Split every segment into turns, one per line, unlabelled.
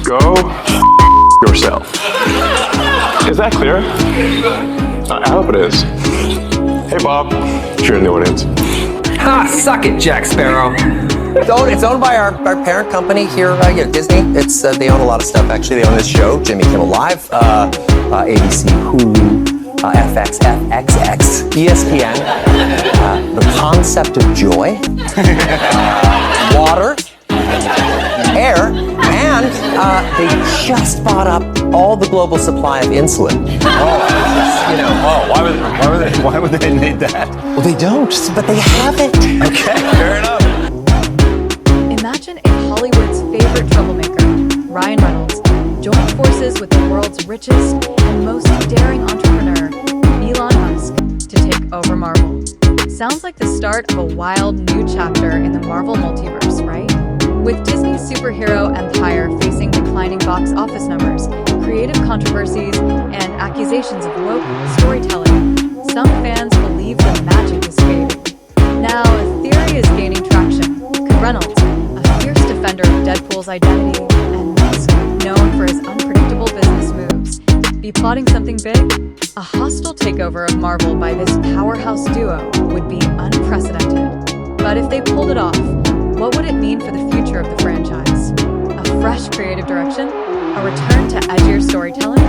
Go yourself. Is that clear? I hope it is. Hey, Bob. You're in the audience.
Ha! Suck it, Jack Sparrow.
It's owned by our parent company here, Disney. They own a lot of stuff, actually. They own this show, Jimmy Kimmel Live, ABC, Hulu, FX, FXX, ESPN, the concept of joy, water, air, and they just bought up all the global supply of insulin.
Why would they need that?
Well, they don't, but they have it.
Okay, fair enough.
Imagine if Hollywood's favorite troublemaker, Ryan Reynolds, joined forces with the world's richest and most daring entrepreneur, Elon Musk, to take over Marvel. Sounds like the start of a wild new chapter in the Marvel multiverse, right? With Disney's superhero empire facing declining box office numbers, creative controversies, and accusations of woke storytelling, some fans believe the magic is fading. Now, a theory is gaining traction. Could Reynolds, a fierce defender of Deadpool's identity, and Musk, known for his unpredictable business moves, be plotting something big? A hostile takeover of Marvel by this powerhouse duo would be unprecedented. But if they pulled it off, what would it mean for the future of the franchise? A fresh creative direction? A return to edgier storytelling?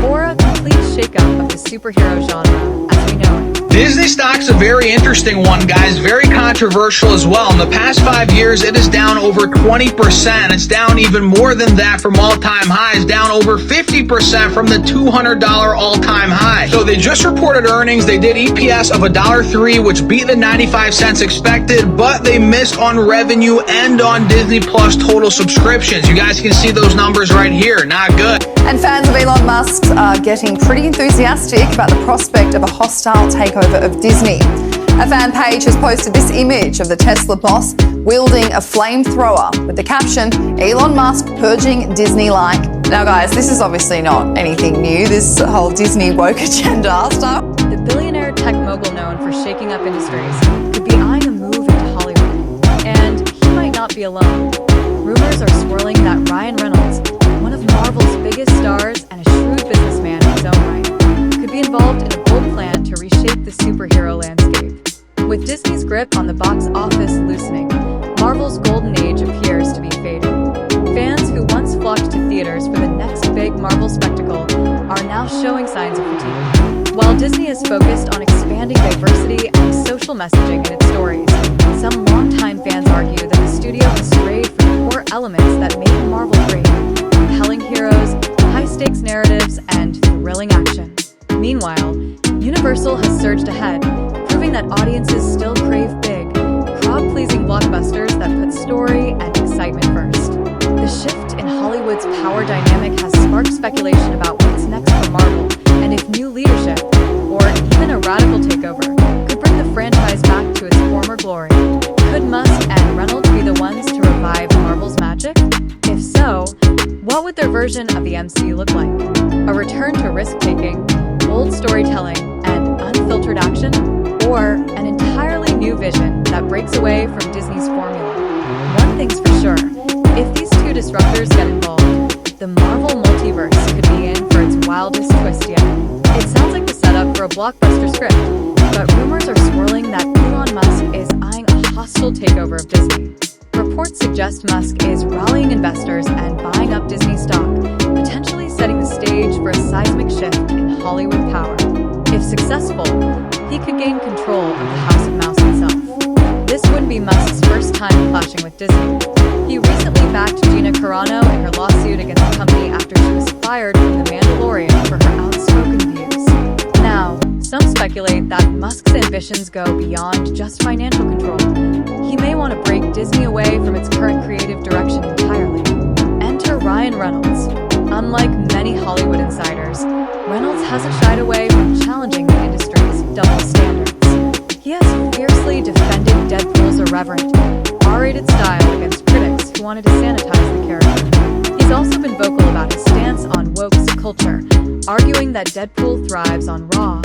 Or a complete shakeup of the superhero genre as we know it?
Disney stock's a very interesting one, guys. Very controversial as well. In the past 5 years, it is down over 20%. It's down even more than that from all-time highs, down over 50% from the $200 all-time high. So they just reported earnings. They did EPS of $1.03, which beat the 95 cents expected, but they missed on revenue and on Disney Plus total subscriptions. You guys can see those numbers right here. Not good.
And fans of Elon Musk are getting pretty enthusiastic about the prospect of a hostile takeover of Disney. A fan page has posted this image of the Tesla boss wielding a flamethrower with the caption, Elon Musk purging Disney-like. Now guys, this is obviously not anything new, this whole Disney woke agenda stuff.
The billionaire tech mogul known for shaking up industries could be eyeing a move into Hollywood. And he might not be alone. Rumors are swirling that Ryan Reynolds, one of Marvel's biggest stars and a shrewd businessman in his own right, could be involved in a bold plan to reshape the superhero landscape. With Disney's grip on the box office loosening, Marvel's golden age appears to be fading. Fans who once flocked to theaters for the next big Marvel spectacle are now showing signs of fatigue. While Disney is focused on expanding diversity and social messaging in its stories, some longtime fans argue that the studio has strayed from the core elements that made Marvel great: compelling heroes, high-stakes narratives, and thrilling action. Meanwhile, Universal has surged ahead, proving that audiences still crave big, crowd-pleasing blockbusters that put story and excitement first. The shift in Hollywood's power dynamic has sparked speculation about what's next for Marvel, and if new leadership, or even a radical takeover, could bring the franchise back to its former glory. Could Musk and Reynolds be the ones to revive Marvel's magic? If so, what would their version of the MCU look like? A return to risk-taking, bold storytelling, and unfiltered action? Or an entirely new vision that breaks away from Disney's formula? One thing's for sure, if these two disruptors get involved, the Marvel multiverse could be in for its wildest twist yet. It sounds like the setup for a blockbuster script, but rumors are swirling that Elon Musk is eyeing a hostile takeover of Disney. Reports suggest Musk is rallying investors and buying up Disney stock, potentially setting the stage for a seismic shift in Hollywood power. If successful, he could gain control of the House of Mouse itself. This wouldn't be Musk's first time clashing with Disney. He recently backed Gina Carano in her lawsuit against the company after she was fired from The Mandalorian for her outspoken views. Now, some speculate that Musk's ambitions go beyond just financial control. He may want to break Disney away from its current creative direction entirely. Enter Ryan Reynolds. Unlike many Hollywood insiders, Reynolds hasn't shied away from challenging the industry's double standards. He has fiercely defended Deadpool's irreverent, R-rated style against critics who wanted to sanitize the character. He's also been vocal about his stance on woke culture, arguing that Deadpool thrives on raw,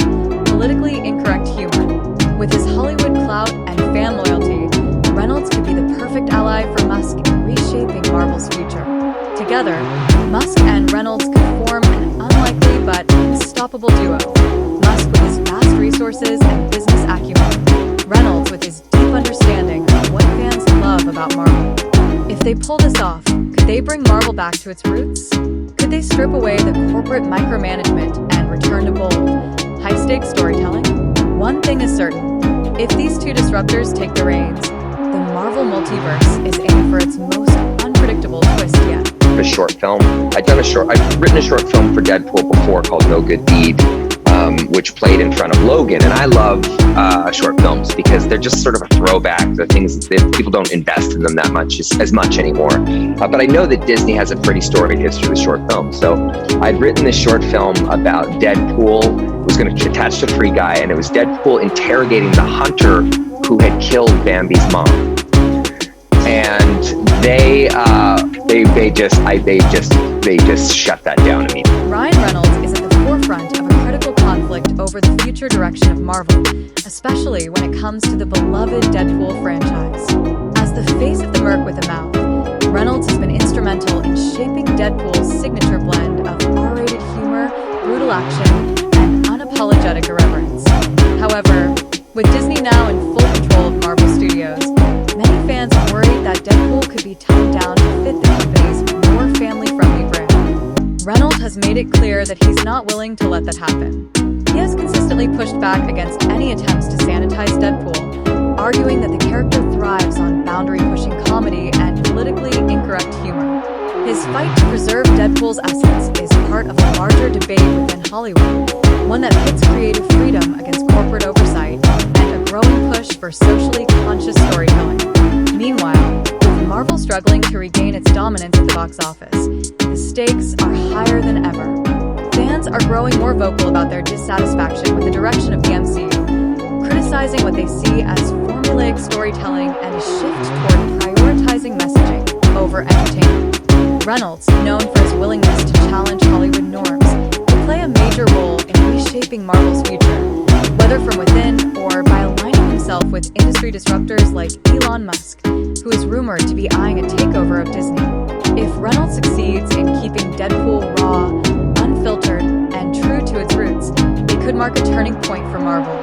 politically incorrect humor. With his Hollywood clout and fan loyalty, Reynolds could be the perfect ally for Musk in reshaping Marvel's future. Together, Musk and Reynolds could form an unlikely but unstoppable duo. Musk with his vast resources and business acumen. Reynolds with his deep understanding of what fans love about Marvel. If they pull this off, could they bring Marvel back to its roots? Could they strip away the corporate micromanagement and return to bold, high-stakes storytelling? One thing is certain. If these two disruptors take the reins, the Marvel multiverse is in for its most unpredictable twist yet.
A short film. I've written a short film for Deadpool before called No Good Deed, which played in front of Logan. And I love short films because they're just sort of a throwback. The things that people don't invest in them that much as much anymore. But I know that Disney has a pretty storied history with short films. So I'd written this short film about Deadpool. It was going to attach to Free Guy, and it was Deadpool interrogating the hunter who had killed Bambi's mom. And they just shut that down immediately.
Ryan Reynolds is at the forefront of a critical conflict over the future direction of Marvel, especially when it comes to the beloved Deadpool franchise. As the face of the Merc with a mouth, Reynolds has been instrumental in shaping Deadpool's signature blend of R-rated humor, brutal action, and unapologetic irreverence. However, with Disney now in full control of Marvel Studios, many fans are worried that Deadpool could be toned down to fit the company's more family-friendly brand. Reynolds has made it clear that he's not willing to let that happen. He has consistently pushed back against any attempts to sanitize Deadpool, arguing that the character thrives on boundary-pushing comedy and politically incorrect humor. His fight to preserve Deadpool's essence is part of a larger debate within Hollywood, one that pits creative freedom against corporate oversight and a growing push for socially conscious storytelling. Meanwhile, with Marvel struggling to regain its dominance at the box office, the stakes are higher than ever. Fans are growing more vocal about their dissatisfaction with the direction of the MCU, criticizing what they see as formulaic storytelling and a shift toward prioritizing messaging over entertainment. Reynolds, known for his willingness to challenge Hollywood norms, will play a major role in reshaping Marvel's future, whether from within or by aligning himself with industry disruptors like Elon Musk, who is rumored to be eyeing a takeover of Disney. If Reynolds succeeds in keeping Deadpool raw, unfiltered, and true to its roots, it could mark a turning point for Marvel.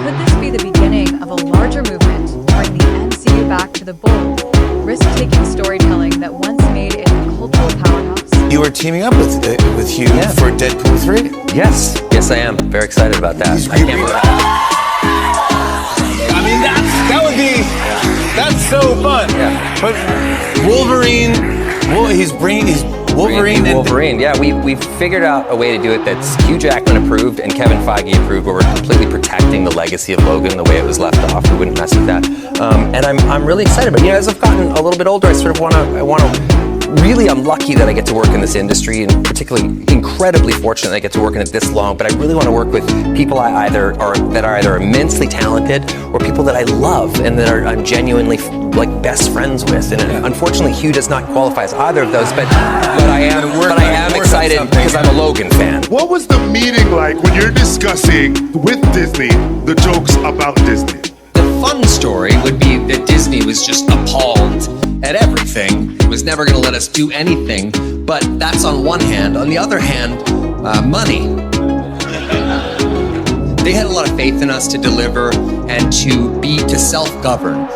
Could this be the beginning of a larger movement to bring the MCU back to the bold, risk-taking storytelling that once made it a cultural powerhouse?
You are teaming up with Hugh for Deadpool 3?
Yes, I am. Very excited about that. I can't believe it.
I mean, that's so fun.
Yeah.
But Wolverine, Wolverine.
Wolverine. Yeah, we figured out a way to do it that's Hugh Jackman approved and Kevin Feige approved, where we're completely protecting the legacy of Logan the way it was left off. We wouldn't mess with that. And I'm really excited. But as I've gotten a little bit older, I sort of want to. Really, I'm lucky that I get to work in this industry, and particularly incredibly fortunate that I get to work in it this long. But I really want to work with people that are either immensely talented or people that I love and that I'm genuinely best friends with. And unfortunately, Hugh does not qualify as either of those. But I am excited because I'm a Logan fan.
What was the meeting like when you're discussing with Disney the jokes about Disney?
The fun story would be that Disney was just appalled at everything. It was never going to let us do anything. But that's on one hand. On the other hand, money. They had a lot of faith in us to deliver and to self-govern.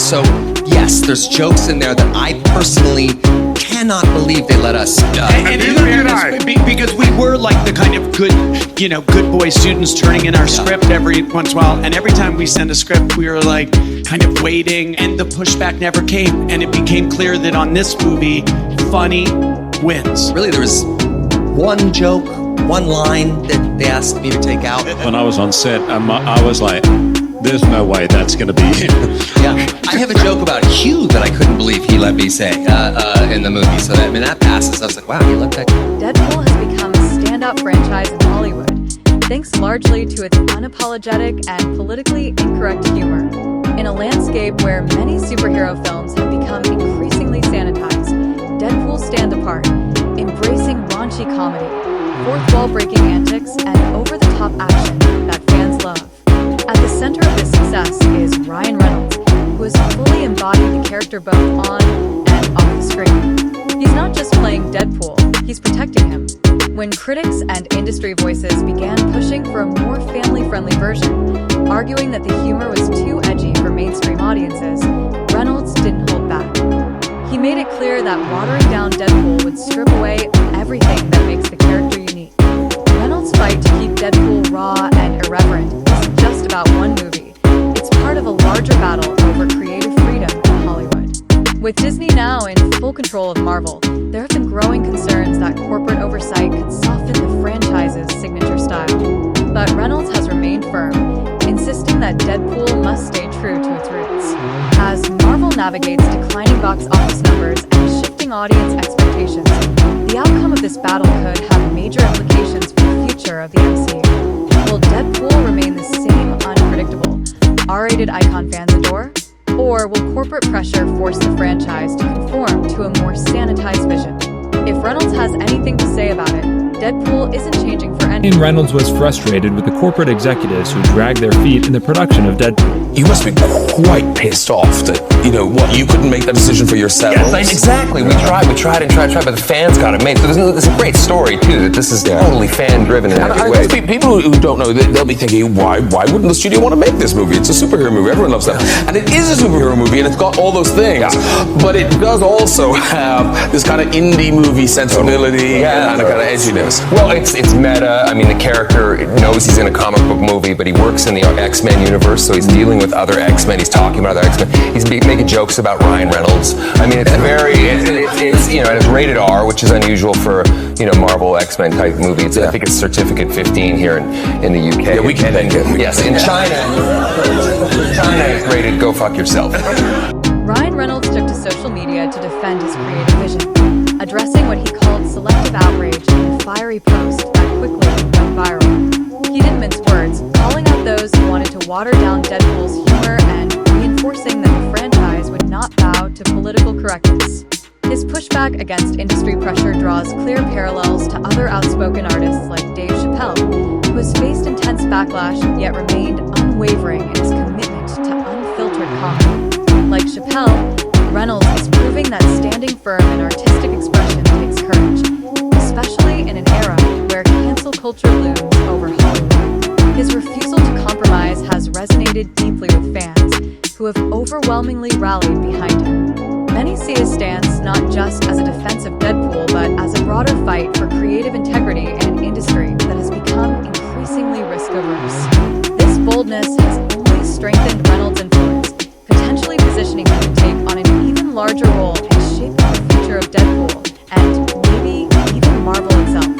So yes, there's jokes in there that I personally cannot believe they let us.
And neither did I.
Because we were like the kind of good boy students turning in our script every once in a while, and every time we send a script, we were like kind of waiting, and the pushback never came, and it became clear that on this movie, funny wins.
Really, there was one joke, one line that they asked me to take out.
When I was on set, I was like, there's no way that's going to be him.
Yeah, I have a joke about Hugh that I couldn't believe he let me say in the movie. So that passes. I was like, wow, he let that.
Deadpool has become a standout franchise in Hollywood, thanks largely to its unapologetic and politically incorrect humor. In a landscape where many superhero films have become increasingly sanitized, Deadpool stands apart, embracing raunchy comedy, fourth-wall-breaking antics, and over-the-top action that fans love. At the center of this success is Ryan Reynolds, who has fully embodied the character both on and off the screen. He's not just playing Deadpool, he's protecting him. When critics and industry voices began pushing for a more family-friendly version, arguing that the humor was too edgy for mainstream audiences, Reynolds didn't hold back. He made it clear that watering down Deadpool would strip away everything that makes the character unique. Reynolds' fight to keep Deadpool raw and irreverent isn't just about one movie. It's part of a larger battle over creative freedom in Hollywood. With Disney now in full control of Marvel, there have been growing concerns that corporate oversight could soften the franchise's signature style. But Reynolds has remained firm, insisting that Deadpool must stay true to its roots. As Marvel navigates declining box office numbers and shifting audience expectations, the outcome of this battle could have major implications for the future of the MCU. Will Deadpool remain the same unpredictable, R-rated icon fans adore? Or will corporate pressure force the franchise to conform to a more sanitized vision? If Reynolds has anything to say about it, Deadpool isn't changing for anyone.
Reynolds was frustrated with the corporate executives who dragged their feet in the production of Deadpool.
You must be quite pissed off that, you couldn't make that decision for yourselves.
Yes, exactly. We tried, but the fans got it made. So there's a great story, too, that this is totally fan-driven in every way.
People who don't know, they'll be thinking, why wouldn't the studio want to make this movie? It's a superhero movie. Everyone loves that. And it is a superhero movie, and it's got all those things. Yeah. But it does also have this kind of indie movie sensibility and a kind of edginess.
Well, it's meta. I mean, the character knows he's in a comic book movie, but he works in the X-Men universe, so he's dealing with other X-Men. He's talking about other X-Men. He's making jokes about Ryan Reynolds. I mean, it's it's rated R, which is unusual for Marvel X-Men type movie. I think it's certificate 15 here in the UK.
Yeah, we can make it.
Yes, in China it's rated go fuck yourself.
Ryan Reynolds took to social media to defend his creative vision, addressing what he called selective outrage in a fiery post that quickly went viral. He didn't mince words, calling out those who wanted to water down Deadpool's humor and reinforcing that the franchise would not bow to political correctness. His pushback against industry pressure draws clear parallels to other outspoken artists like Dave Chappelle, who has faced intense backlash yet remained unwavering in his commitment to unfiltered comedy. Like Chappelle, Reynolds is proving that standing firm in artistic expression takes courage, especially in an era where cancel culture looms over Hollywood. His refusal to compromise has resonated deeply with fans, who have overwhelmingly rallied behind him. Many see his stance not just as a defense of Deadpool, but as a broader fight for creative integrity in an industry that has become increasingly risk-averse. This boldness has only strengthened Reynolds' influence, potentially positioning him to take on an even larger role in shaping the future of Deadpool, and maybe even Marvel itself.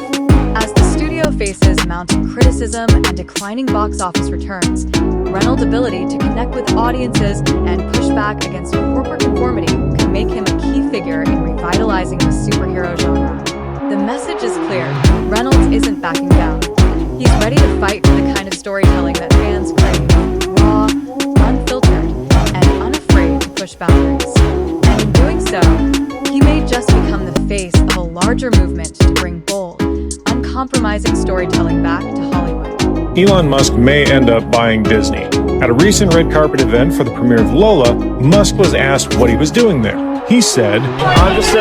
As the studio faces mounting criticism and declining box office returns, Reynolds' ability to connect with audiences and push back against corporate conformity can make him a key figure in revitalizing the superhero genre. The message is clear. Reynolds isn't backing down. He's ready to fight for the kind of storytelling that fans crave, raw, unfiltered, and unafraid to push boundaries. And in doing so, he may just become the face of a larger movement to bring bold, uncompromising storytelling back to Hollywood.
Elon Musk may end up buying Disney. At a recent red carpet event for the premiere of Lola, Musk was asked what he was doing there. He said,
I'm just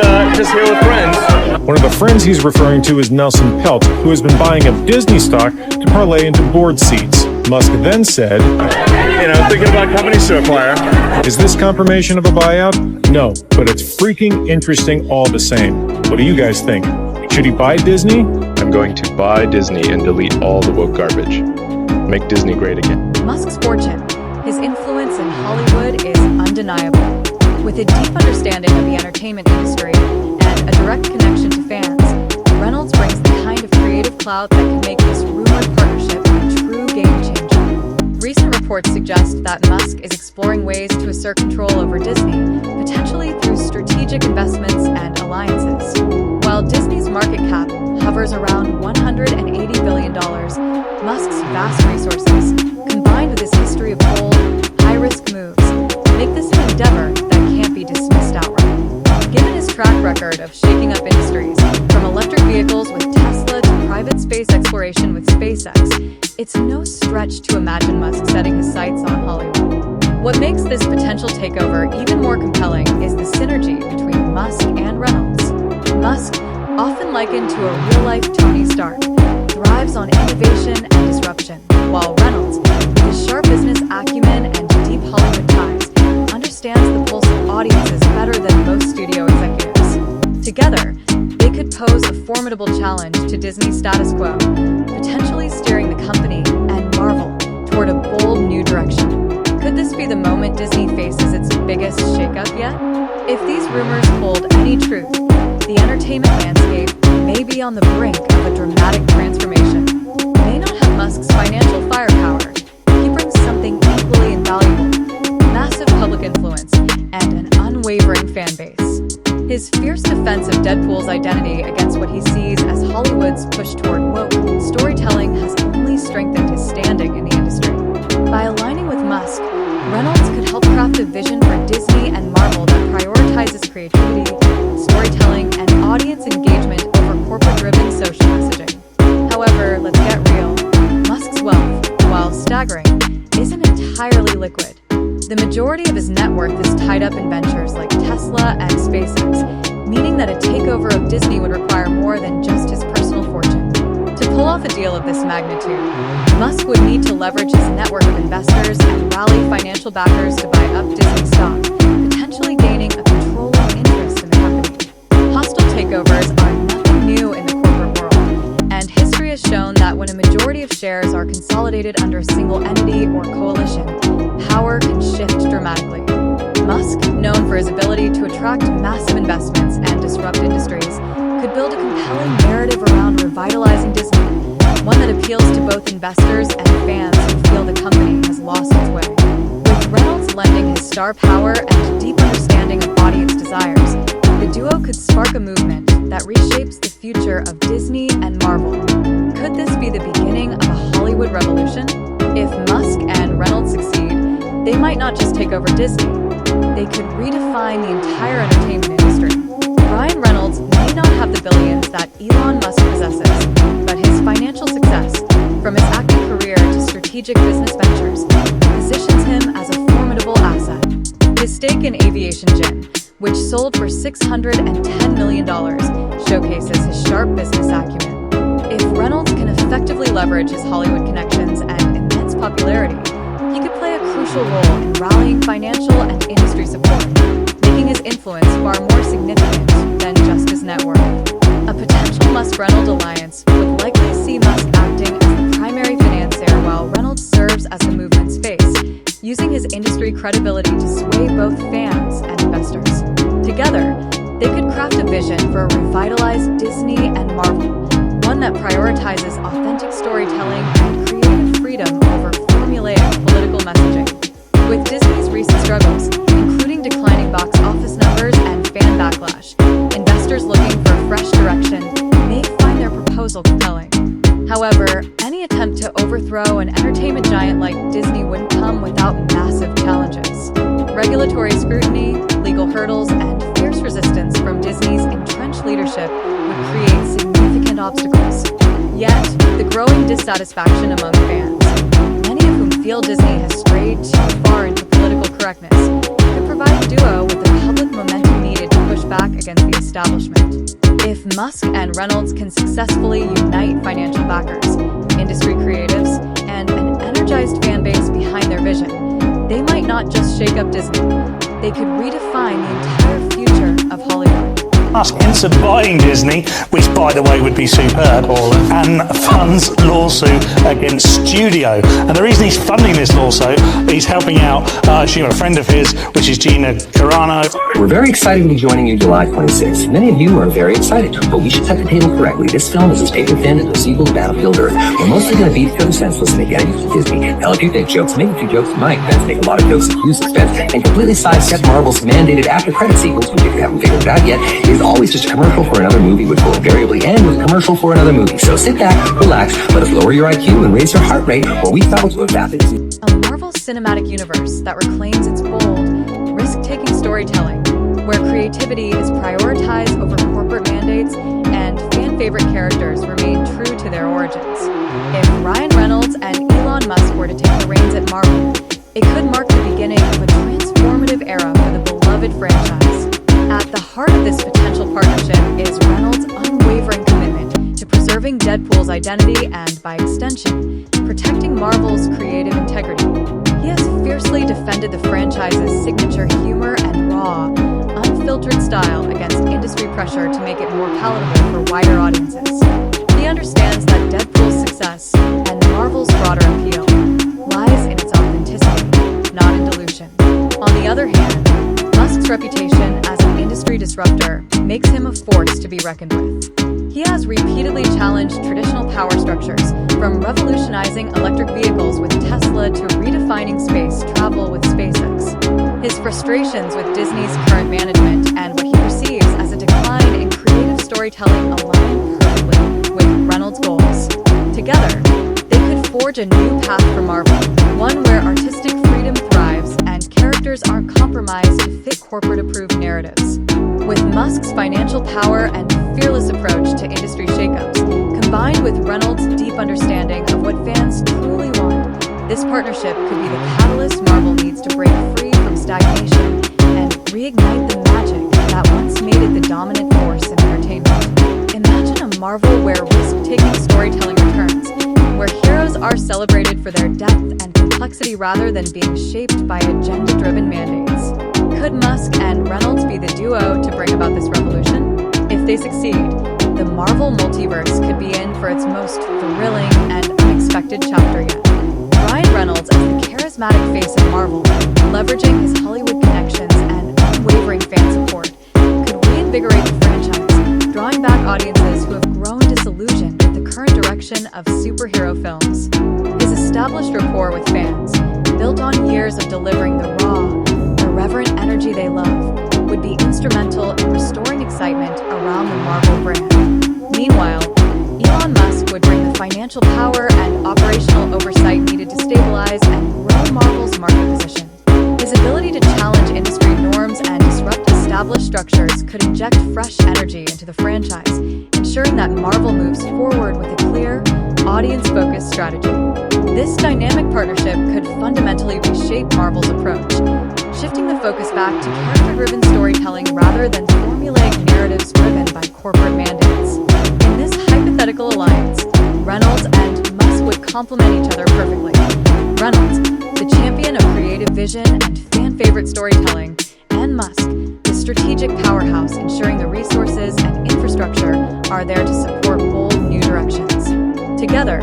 here with friends.
One of the friends he's referring to is Nelson Peltz, who has been buying up Disney stock to parlay into board seats. Musk then said,
Thinking about companies to acquire.
Is this confirmation of a buyout? No, but it's freaking interesting all the same. What do you guys think? Should he buy Disney?
I'm going to buy Disney and delete all the woke garbage. Make Disney great again.
Musk's fortune, his influence in Hollywood is undeniable. With a deep understanding of the entertainment industry and a direct connection to fans, Reynolds brings the kind of creative clout that can make this rumored partnership a true game changer. Recent reports suggest that Musk is exploring ways to assert control over Disney, potentially through strategic investments and alliances. While Disney's market cap hovers around $180 billion, Musk's vast resources, combined with his history of bold, high-risk moves, make this an endeavor that can't be dismissed outright. Given his track record of shaking up industries, from electric vehicles with Tesla to private space exploration with SpaceX, it's no stretch to imagine Musk setting his sights on Hollywood. What makes this potential potential takeover even more compelling is the synergy between Musk and Reynolds. Musk, often likened to a real-life Tony Stark, thrives on innovation and disruption, while Reynolds, with his sharp business acumen and deep Hollywood ties, understands the pulse of audiences better than most studio executives. Together, they could pose a formidable challenge to Disney's status quo, potentially steering the company and Marvel toward a bold new direction. Could this be the moment Disney faces its biggest shakeup yet? If these rumors hold any truth, the entertainment landscape may be on the brink of a dramatic transformation. It may not have Musk's financial firepower. He brings something equally invaluable: massive public influence and an unwavering fan base. His fierce defense of Deadpool's identity against what he sees as Hollywood's push toward woke storytelling has only strengthened his standing in the industry. By aligning with Musk, Reynolds could help craft a vision for Disney and Marvel that prioritizes creativity, storytelling, and audience engagement over corporate-driven social messaging. However, let's get real. Musk's wealth, while staggering, isn't entirely liquid. The majority of his net worth is tied up in ventures like Tesla and SpaceX, meaning that a takeover of Disney would require more than just his personal fortune. To pull off a deal of this magnitude, Musk would need to leverage his network of investors and rally financial backers to buy up Disney stock, potentially gaining a controlling interest in the company. Hostile takeovers are nothing new in the corporate world, and history has shown that when a majority of shares are consolidated under a single entity or coalition, power can shift dramatically. Musk, known for his ability to attract massive investments and disrupt industries, could build a compelling narrative around revitalizing Disney, one that appeals to both investors and fans who feel the company has lost its way. With Reynolds lending his star power and deep understanding of audience desires, the duo could spark a movement that reshapes the future of Disney and Marvel. Could this be the beginning of a Hollywood revolution? If Musk and Reynolds succeed, they might not just take over Disney, they could redefine the entire entertainment industry. Ryan Reynolds may not have the billions that Elon Musk possesses, but his financial success, from his acting career to strategic business ventures, positions him as a formidable asset. His stake in Aviation Gin, which sold for $610 million, showcases his sharp business acumen. If Reynolds can effectively leverage his Hollywood connections and immense popularity, he could play a crucial role in rallying financial and industry support, making his influence far more significant than just his net worth. A potential Musk-Reynolds alliance would likely see Musk acting as the primary financier while Reynolds serves as the movement's face, using his industry credibility to sway both fans and investors. Together, they could craft a vision for a revitalized Disney and Marvel, one that prioritizes authentic storytelling and creative freedom over formulaic political messaging. With Disney's recent struggles, including declining box office numbers and fan backlash, investors looking for a fresh direction may find their proposal compelling. However, any attempt to overthrow an entertainment giant like Disney wouldn't come without massive challenges. Regulatory scrutiny, legal hurdles, and fierce resistance from Disney's entrenched leadership would create significant obstacles. Yet, the growing dissatisfaction among fans, many of whom feel Disney has strayed too far into political correctness, could provide the duo with the public momentum needed to push back against the establishment. If Musk and Reynolds can successfully unite financial backers, industry creatives, and an energized fan base behind their vision, they might not just shake up Disney, they could redefine the entire future of Hollywood.
Musk ends up buying Disney, which by the way would be superb, and funds lawsuit against Studio. And the reason he's funding this lawsuit, he's helping out a friend of his, which is Gina Carano.
We're very excited to be joining you July 26th. Many of you are very excited, but we should set the table correctly. This film is as paper thin as the sequel to Battlefield Earth. We're mostly going to beat each other senseless to make enemies with Disney. Now, if you think jokes, make a few jokes tonight. Let's make a lot of jokes at Hughes' expense and completely sidestep Marvel's mandated after-credit sequels, which if you haven't figured it out yet, is always just a commercial for another movie, which will invariably end with a commercial for another movie. So sit back, relax, let us lower your IQ and raise your heart rate, or we thought was what happened.
A Marvel cinematic universe that reclaims its bold, risk-taking storytelling, where creativity is prioritized over corporate mandates and fan-favorite characters remain true to their origins. If Ryan Reynolds and Elon Musk were to take the reins at Marvel, It could mark the beginning of a transformative era for the beloved franchise. At the heart of this potential partnership is Reynolds' unwavering commitment to preserving Deadpool's identity and, by extension, protecting Marvel's creative integrity. He has fiercely defended the franchise's signature humor and raw, unfiltered style against industry pressure to make it more palatable for wider audiences. He understands that Deadpool's success and Marvel's broader appeal lies in its authenticity, not in dilution. On the other hand, Musk's reputation as an industry disruptor makes him a force to be reckoned with. He has repeatedly challenged traditional power structures, from revolutionizing electric vehicles with Tesla to redefining space travel with SpaceX. His frustrations with Disney's current management and what he perceives as a decline in creative storytelling align perfectly with Reynolds' goals. Together, they could forge a new path for Marvel, one where artistic freedom thrives and characters aren't compromised to fit corporate-approved narratives. With Musk's financial power and fearless approach to industry shakeups, combined with Reynolds' deep understanding of what fans truly want, this partnership could be the catalyst Marvel needs to break free from stagnation and reignite the magic that once made it the dominant force in entertainment. Imagine a Marvel where risk-taking storytelling returns, where heroes are celebrated for their depth and complexity rather than being shaped by agenda-driven mandates. Could Musk and Reynolds be the duo to bring about this revolution? If they succeed, the Marvel multiverse could be in for its most thrilling and unexpected chapter yet. Ryan Reynolds as the charismatic face of Marvel, leveraging his Hollywood connections and unwavering fan support, could reinvigorate the franchise, drawing back audiences who have grown disillusioned with the current direction of superhero films. His established rapport with fans, built on years of delivering the raw, irreverent energy they love, would be instrumental in restoring excitement around the Marvel brand. Meanwhile, Elon Musk would bring the financial power and operational oversight needed to stabilize and grow Marvel's market position. His ability to challenge industry norms and disrupt established structures could inject fresh energy into the franchise, ensuring that Marvel moves forward with a clear, audience-focused strategy. This dynamic partnership could fundamentally reshape Marvel's approach, shifting the focus back to character-driven storytelling rather than formulaic narratives driven by corporate mandates. In this hypothetical alliance, Reynolds and Musk would complement each other perfectly. Reynolds, the champion of creative vision and fan-favorite storytelling, and Musk, the strategic powerhouse ensuring the resources and infrastructure are there to support bold new directions. Together,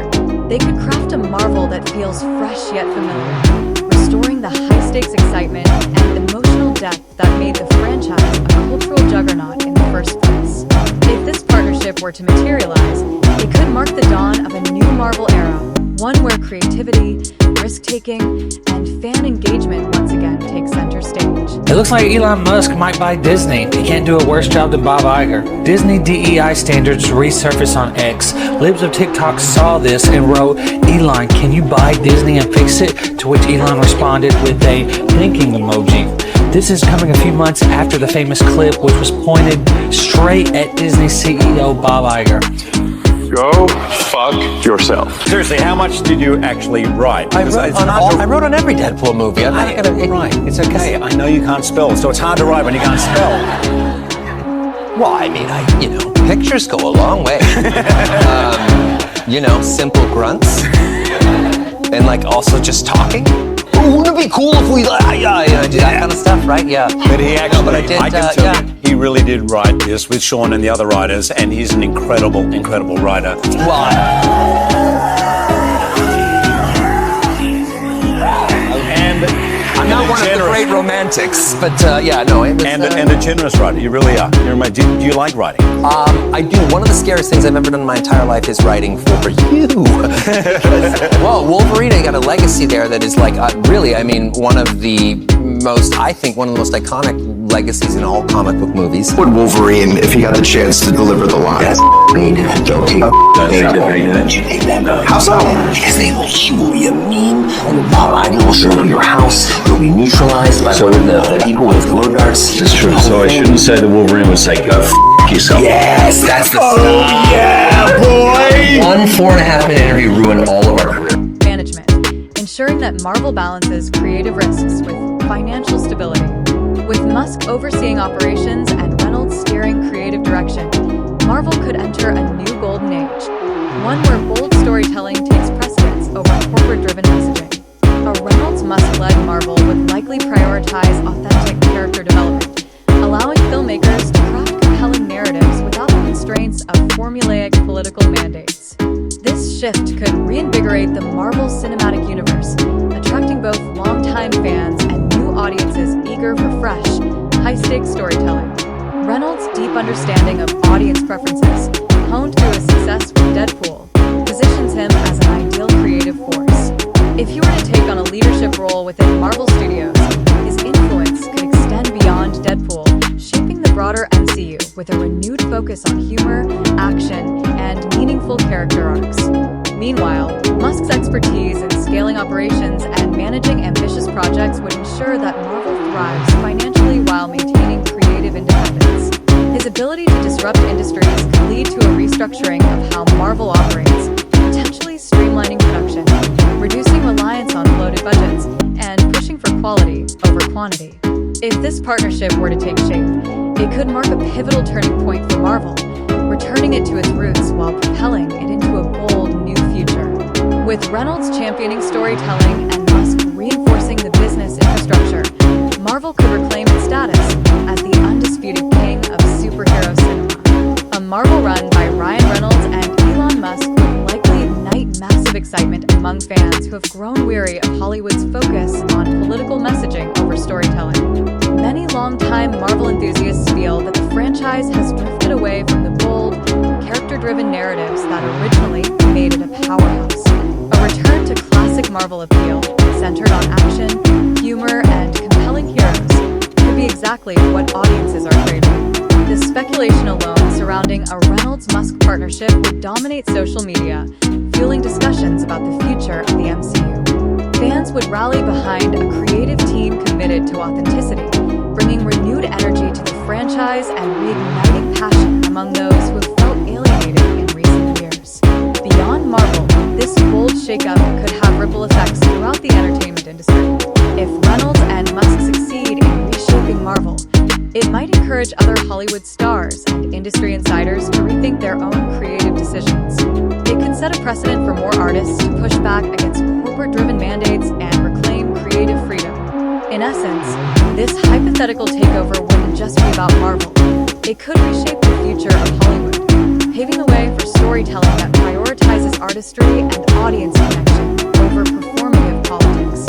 they could craft a Marvel that feels fresh yet familiar, restoring the high-stakes excitement and emotional depth that made the franchise a cultural juggernaut in the first place. If this partnership were to materialize, it could mark the dawn of a new Marvel era, one where creativity, risk-taking, and fan engagement once again take center stage.
It looks like Elon Musk might buy Disney. He can't do a worse job than Bob Iger. Disney DEI standards resurfaced on X. Libs of TikTok saw this and wrote, "Elon, can you buy Disney and fix it?" To which Elon responded with a thinking emoji. This is coming a few months after the famous clip, which was pointed straight at Disney CEO Bob Iger.
Go fuck yourself.
Seriously, how much did you actually write?
I wrote on every Deadpool movie. I'm not gonna.
Right, it's okay. I know you can't spell, so it's hard to write when you can't spell.
Well, I mean, pictures go a long way. Simple grunts, and also just talking. Oh, wouldn't it be cool if we do that kind of stuff, right? Yeah.
But he actually, I can tell you, he really did write this with Sean and the other writers, and he's an incredible, incredible writer.
I'm not one of the great romantics, but it was...
And a generous writer, you really are. Do you like writing?
I do. One of the scariest things I've ever done in my entire life is writing for you. Well, Wolverine, I got a legacy there that is one of the most iconic legacies in all comic book movies.
Would Wolverine, if he got the chance to deliver the line? Don't take How so?
Because they will evil you mean, and Bob Iger will show up at your house. You'll be neutralized by one of the people with glow darts.
That's true. So I shouldn't say that Wolverine would say, "Go f*** yourself."
Yes, that's the
yeah, boy!
One 4.5-minute interview ruined all of our career.
Management, ensuring that Marvel balances creative risks with financial stability. With Musk overseeing operations and Reynolds steering creative direction, Marvel could enter a new golden age, one where bold storytelling takes precedence over corporate-driven messaging. A Reynolds-Musk-led Marvel would likely prioritize authentic character development, allowing filmmakers to craft compelling narratives without the constraints of formulaic political mandates. This shift could reinvigorate the Marvel Cinematic Universe, attracting both longtime fans and new audiences eager for fresh, high-stakes storytelling. Reynolds' deep understanding of audience preferences, honed through his success with Deadpool, positions him as an ideal creative force. If he were to take on a leadership role within Marvel Studios, his influence could extend beyond Deadpool, shaping the broader MCU with a renewed focus on humor, action, and meaningful character arcs. Meanwhile, Musk's expertise in scaling operations and managing ambitious projects would ensure that Marvel thrives financially while maintaining creative independence. His ability to disrupt industries could lead to a restructuring of how Marvel operates, potentially streamlining production, reducing reliance on bloated budgets, and pushing for quality over quantity. If this partnership were to take shape, it could mark a pivotal turning point for Marvel, returning it to its roots while propelling it into a bold new future. With Reynolds championing storytelling and Musk reinforcing the business infrastructure, Marvel could reclaim its status as the undisputed king of superhero cinema. A Marvel run by Ryan Reynolds and Elon Musk would likely ignite massive excitement among fans who have grown weary of Hollywood's focus on political messaging over storytelling. Many longtime Marvel enthusiasts feel that the franchise has drifted away from the bold, character-driven narratives that originally made it a powerhouse. A return to classic Marvel appeal, centered on action, humor, and compelling heroes, could be exactly what audiences are craving. The speculation alone surrounding a Reynolds-Musk partnership would dominate social media, fueling discussions about the future of the MCU. Fans would rally behind a creative team committed to authenticity, bringing renewed energy to the franchise and reigniting passion among those who have felt alienated in recent years. Beyond Marvel, this bold shakeup could have ripple effects throughout the entertainment industry. If Reynolds and Musk succeed in reshaping Marvel, it might encourage other Hollywood stars and industry insiders to rethink their own creative decisions. It could set a precedent for more artists to push back against corporate-driven mandates and reclaim creative freedom. In essence, this hypothetical takeover wouldn't just be about Marvel. It could reshape the future of Hollywood, paving the way for storytelling that prioritizes artistry and audience connection over performative politics.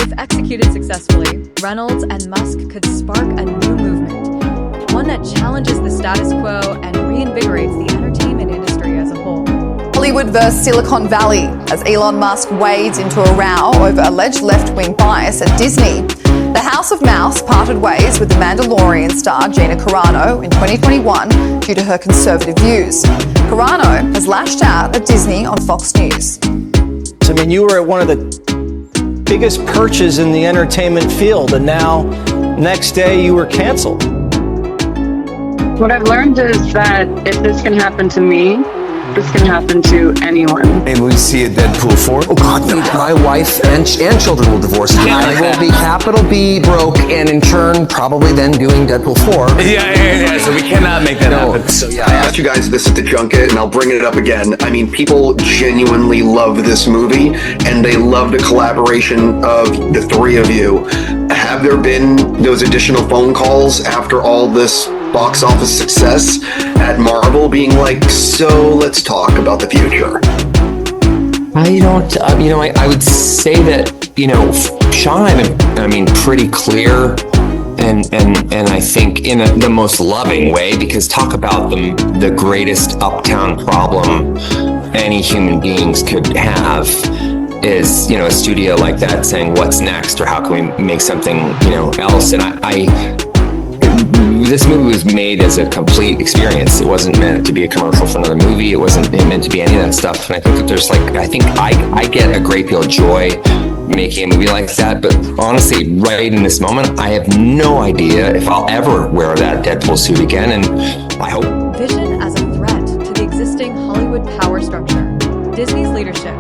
If executed successfully, Reynolds and Musk could spark a new movement, one that challenges the status quo and reinvigorates the entertainment industry as a whole.
Hollywood versus Silicon Valley as Elon Musk wades into a row over alleged left-wing bias at Disney. The House of Mouse parted ways with the Mandalorian star Gina Carano in 2021 due to her conservative views. Carano has lashed out at Disney on Fox News.
I mean, you were at one of the biggest perches in the entertainment field, and now next day you were canceled.
What I've learned is that if this can happen to me, this can happen to anyone.
Maybe we see a Deadpool 4. Oh God, no.
My wife and children will divorce. I will be capital B broke, and in turn, probably then doing Deadpool 4.
Yeah. So we cannot make that happen.
So I asked you guys this at the junket, and I'll bring it up again. I mean, people genuinely love this movie, and they love the collaboration of the three of you. Have there been those additional phone calls after all this box office success at Marvel being like, so let's talk about the future?
I don't, I would say that, Sean and I mean, pretty clear and I think in the most loving way, because talk about the greatest uptown problem any human beings could have is, a studio like that saying, what's next, or how can we make something, else? And this movie was made as a complete experience. It wasn't meant to be a commercial for another movie. It wasn't meant to be any of that stuff. And I think that there's I get a great deal of joy making a movie like that. But honestly, right in this moment, I have no idea if I'll ever wear that Deadpool suit again. And I hope.
Vision as a threat to the existing Hollywood power structure. Disney's leadership,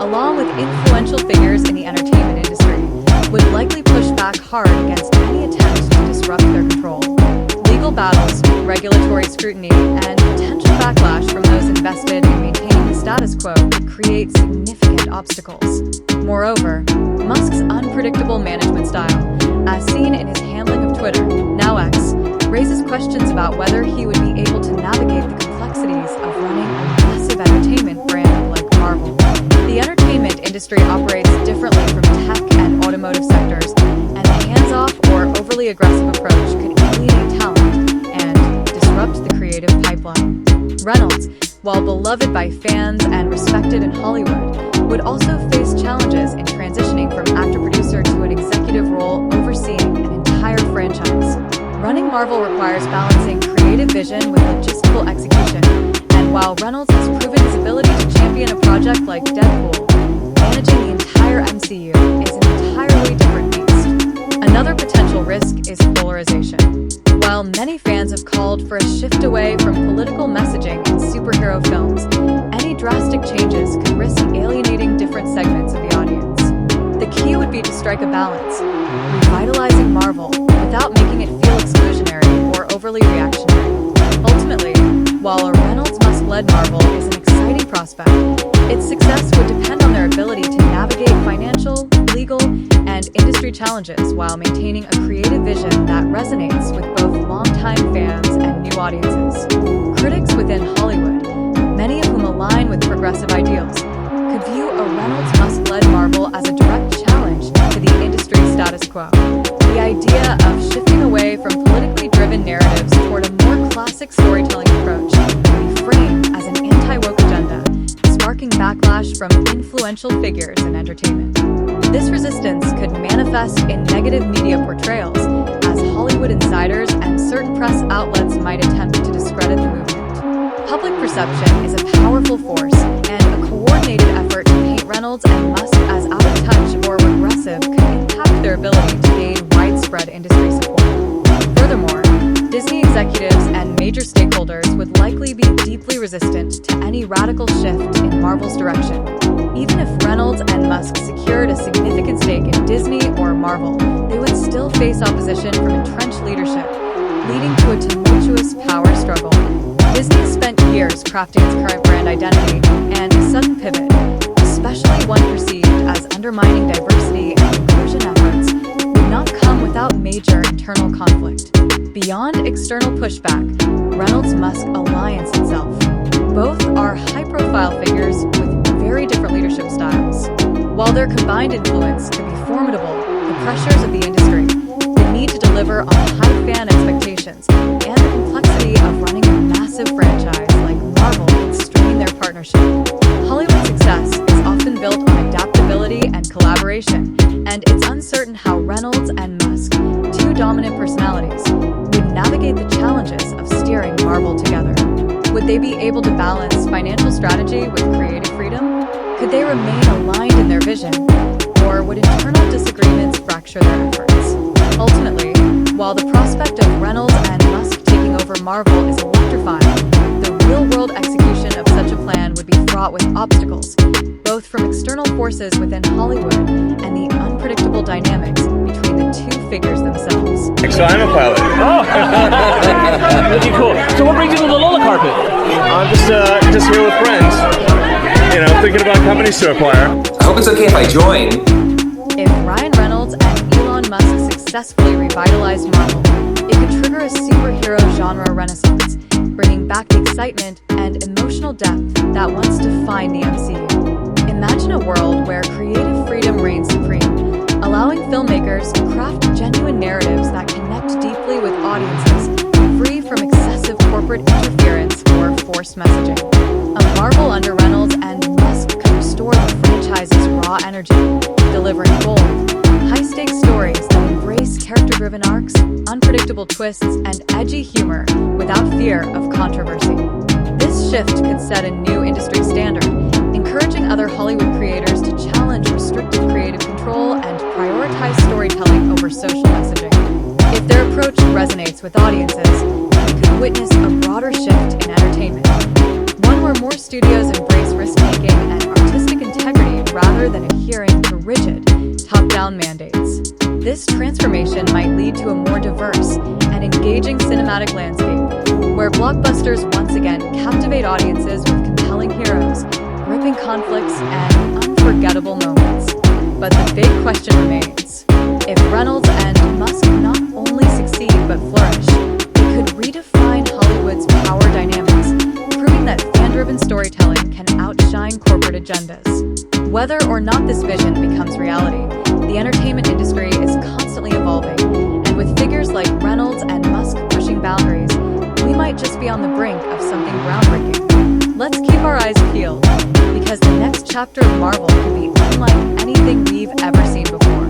along with influential figures in the entertainment industry, would likely push back hard against any attempt to disrupt their control. Legal battles, regulatory scrutiny, and potential backlash from those invested in maintaining the status quo could create significant obstacles. Moreover, Musk's unpredictable management style, as seen in his handling of Twitter, now X, raises questions about whether he would be able to navigate the complexities of running a massive entertainment brand like Marvel. The entertainment industry operates differently from tech and automotive sectors, and a hands-off or overly aggressive approach could alienate talent and disrupt the creative pipeline. Reynolds, while beloved by fans and respected in Hollywood, would also face challenges in transitioning from actor-producer to an executive role overseeing an entire franchise. Running Marvel requires balancing creative vision with logistical execution, and while Reynolds has proven his ability to champion a project like Deadpool, managing the entire MCU is an entirely different beast. Another potential risk is polarization. While many fans have called for a shift away from political messaging in superhero films, any drastic changes could risk alienating different segments of the audience. The key would be to strike a balance, revitalizing Marvel without making it feel exclusionary or overly reactionary. Ultimately, while a Reynolds-Musk-led Marvel is an exciting prospect, its success would depend on their ability to navigate financial, legal, and industry challenges while maintaining a creative vision that resonates with both longtime fans and new audiences. Critics within Hollywood, many of whom align with progressive ideals, could view a Reynolds-Musk-led Marvel as a direct challenge to the industry's status quo. The idea of shifting away from politically driven narratives toward a more classic storytelling approach could be framed as an anti-woke agenda, sparking backlash from influential figures in entertainment. This resistance could manifest in negative media portrayals, as Hollywood insiders and certain press outlets might attempt to discredit the movement. Public perception is a powerful force, and a coordinated effort to paint Reynolds and Musk as out of touch or regressive could impact their ability to gain widespread industry support. Furthermore, Disney executives and major stakeholders would likely be deeply resistant to any radical shift in Marvel's direction. Even if Reynolds and Musk secured a significant stake in Disney or Marvel, they would still face opposition from entrenched leadership, leading to a tumultuous power struggle. Disney has spent years crafting its current brand identity, and a sudden pivot, especially one perceived as undermining diversity and inclusion efforts, would not come without major internal conflict. Beyond external pushback, Reynolds-Musk alliance itself. Both are high-profile figures with very different leadership styles. While their combined influence could be formidable, the pressures of the industry, the need to deliver on high fan expectations, and the complexity of running a massive franchise like Marvel can strain their partnership. Hollywood success is often built on adaptability and collaboration, and it's uncertain how Reynolds and Musk, two dominant personalities, would navigate the challenges of steering Marvel together. Would they be able to balance financial strategy with creative freedom? Could they remain aligned in their vision? Or would internal disagreements fracture their efforts? Ultimately, while the prospect of Reynolds and Musk taking over Marvel is electrifying, the real-world execution of such a plan would be fraught with obstacles, both from external forces within Hollywood and the unpredictable dynamics between the two figures themselves.
So I'm a pilot.
Oh, pretty cool. So what brings you to the Lola carpet?
I'm just here with friends. You know, thinking about companies to acquire.
I hope it's okay if I join.
If Ryan Reynolds and Elon Musk successfully revitalized Marvel, it could trigger a superhero genre renaissance, bringing back the excitement and emotional depth that once defined the MCU. Imagine a world where creative freedom reigns supreme, allowing filmmakers to craft genuine narratives that connect deeply with audiences, free from excessive corporate interference or forced messaging. A Marvel under Reynolds and Musk could restore the franchise's raw energy, delivering bold, high-stakes stories that embrace character-driven arcs, unpredictable twists, and edgy humor without fear of controversy. This shift could set a new industry standard, encouraging other Hollywood creators to challenge restrictive creative control and prioritize storytelling over social messaging. If their approach resonates with audiences, we could witness a broader shift in entertainment, one time where more studios embrace risk-taking and artistic integrity rather than adhering to rigid, top-down mandates. This transformation might lead to a more diverse and engaging cinematic landscape, where blockbusters once again captivate audiences with compelling heroes, gripping conflicts, and unforgettable moments. But the big question remains: if Reynolds and Musk not only succeed but flourish, they could redefine Hollywood's power dynamics, proving that fan-driven storytelling can outshine corporate agendas. Whether or not this vision becomes reality, the entertainment industry is constantly evolving, and with figures like Reynolds and Musk pushing boundaries, we might just be on the brink of something groundbreaking. Let's keep our eyes peeled, because the next chapter of Marvel could be unlike anything we've ever seen before.